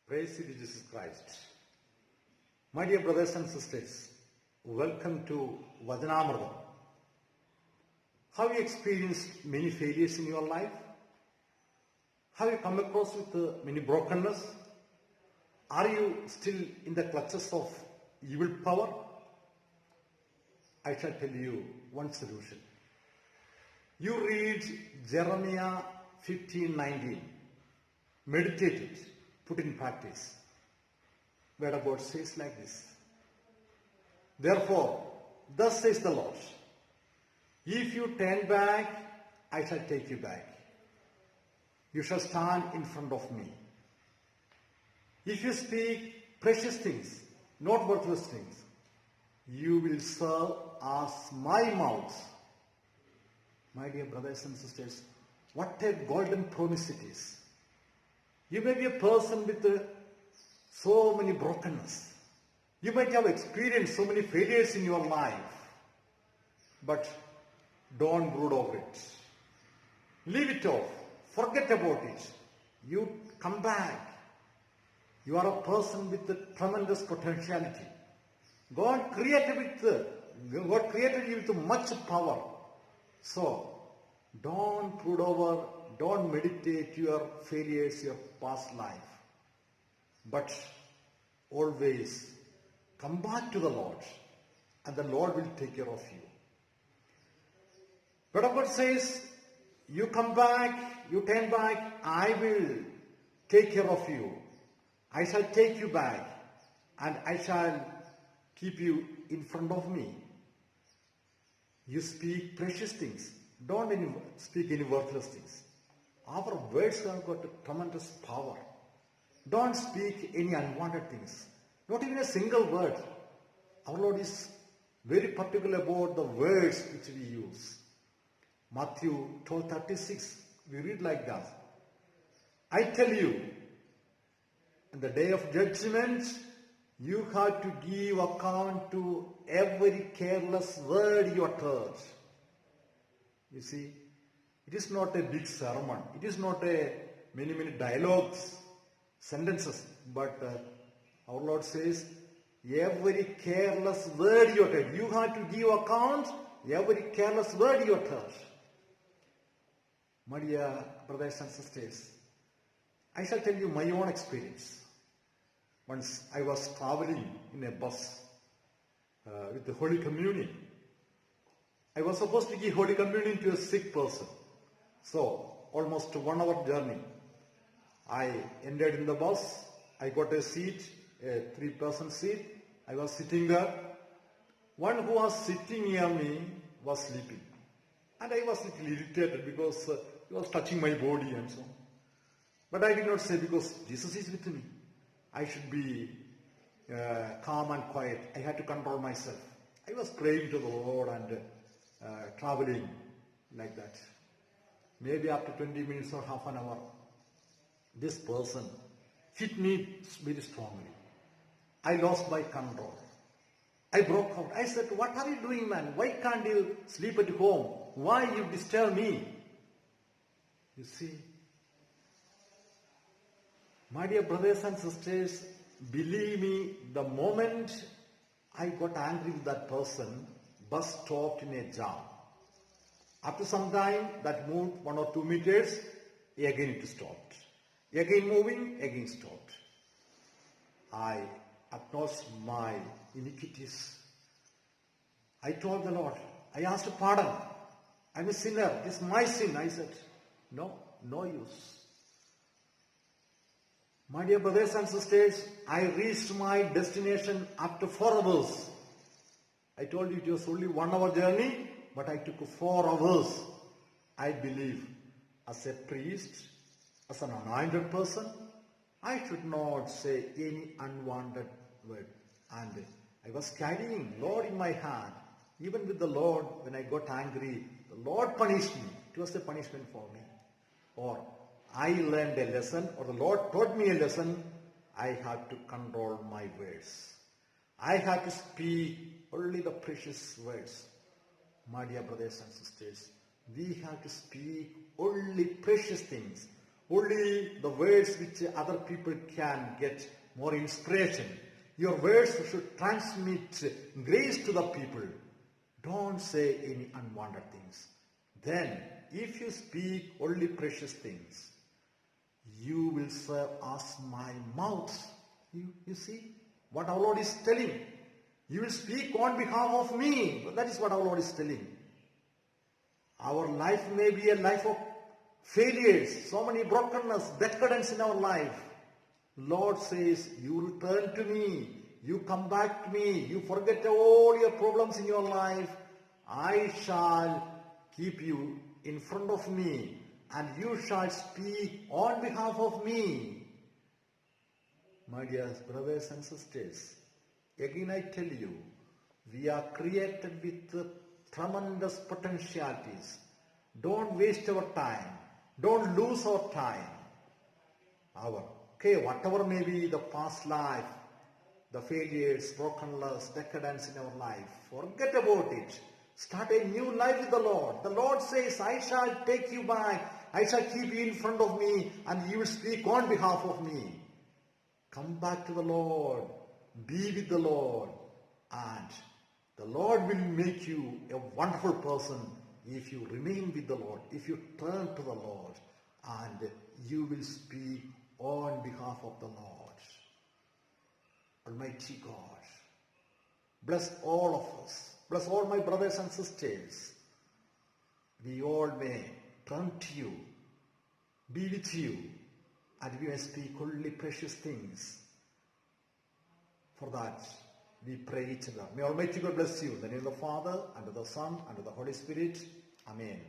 Praise be to Jesus Christ. My dear brothers and sisters, welcome to Vajanamrtam. Have you experienced many failures in your life? Have you come across with many brokenness? Are you still in the clutches of evil power? I shall tell you one solution. You read Jeremiah 15:19. Meditate it, put in practice. Word of God says like this. Therefore, thus says the Lord, if you turn back, I shall take you back. You shall stand in front of me. If you speak precious things, not worthless things, you will serve as my mouth. My dear brothers and sisters, what a golden promise it is. You may be a person with so many brokenness. You might have experienced so many failures in your life. But don't brood over it. Leave it off. Forget about it. You come back. You are a person with a tremendous potentiality. God created you with much power. So, don't brood over, don't meditate your failures, your past life. But always come back to the Lord, and the Lord will take care of you. But God says, you come back, you turn back, I will take care of you. I shall take you back, and I shall keep you in front of me. You speak precious things. Don't speak any worthless things. Our words have got tremendous power. Don't speak any unwanted things. Not even a single word. Our Lord is very particular about the words which we use. Matthew 12:36, we read like that. I tell you, in the day of judgment, you have to give account to every careless word you uttered. You see, it is not a big sermon. It is not a many dialogues, sentences. But our Lord says, every careless word you uttered. You have to give account every careless word you uttered. My dear brothers and sisters, I shall tell you my own experience. Once I was traveling in a bus with the Holy Communion. I was supposed to give Holy Communion to a sick person. So, almost 1 hour journey. I entered in the bus. I got a seat, a 3-person seat. I was sitting there. One who was sitting near me was sleeping. And I was a little irritated because he was touching my body and so on. But I did not say, because Jesus is with me, I should be calm and quiet. I had to control myself. I was praying to the Lord and traveling like that. Maybe after 20 minutes or half an hour, this person hit me very strongly. I lost my control. I broke out. I said, what are you doing, man? Why can't you sleep at home? Why you disturb me? You see, my dear brothers and sisters, believe me, the moment I got angry with that person, bus stopped in a jam. After some time, that moved 1 or 2 meters, again it stopped. Again moving, again stopped. I acknowledged my iniquities. I told the Lord, I asked pardon. I'm a sinner. It's my sin. I said, no use. My dear brothers and sisters, I reached my destination after 4 hours. I told you it was only 1 hour journey, but I took 4 hours. I believe as a priest, as an anointed person, I should not say any unwanted word. And I was carrying Lord in my hand. Even with the Lord, when I got angry, the Lord punished me. It was a punishment for me. Or I learned a lesson, or the Lord taught me a lesson. I had to control my words. I had to speak only the precious words. My dear brothers and sisters, we have to speak only precious things, only the words which other people can get more inspiration. Your words should transmit grace to the people. Don't say any unwanted things. Then, if you speak only precious things, you will serve as my mouth. You see what our Lord is telling. You will speak on behalf of me. That is what our Lord is telling. Our life may be a life of failures, so many brokenness, decadence in our life. Lord says, you return to me, you come back to me, you forget all your problems in your life. I shall keep you in front of me, and you shall speak on behalf of me. My dear brothers and sisters, again I tell you, we are created with tremendous potentialities. Don't waste our time. Don't lose our time. Whatever may be the past life, the failures, brokenness, decadence in our life, forget about it. Start a new life with the Lord. The Lord says, I shall take you back. I shall keep you in front of me, and you will speak on behalf of me. Come back to the Lord. Be with the Lord. And the Lord will make you a wonderful person if you remain with the Lord, if you turn to the Lord, and you will speak on behalf of the Lord. Almighty God, bless all of us. Bless all my brothers and sisters. We all may turn to you, be with you, and we may speak only precious things. For that, we pray each other. May Almighty God bless you. In the name of the Father, and of the Son, and of the Holy Spirit. Amen.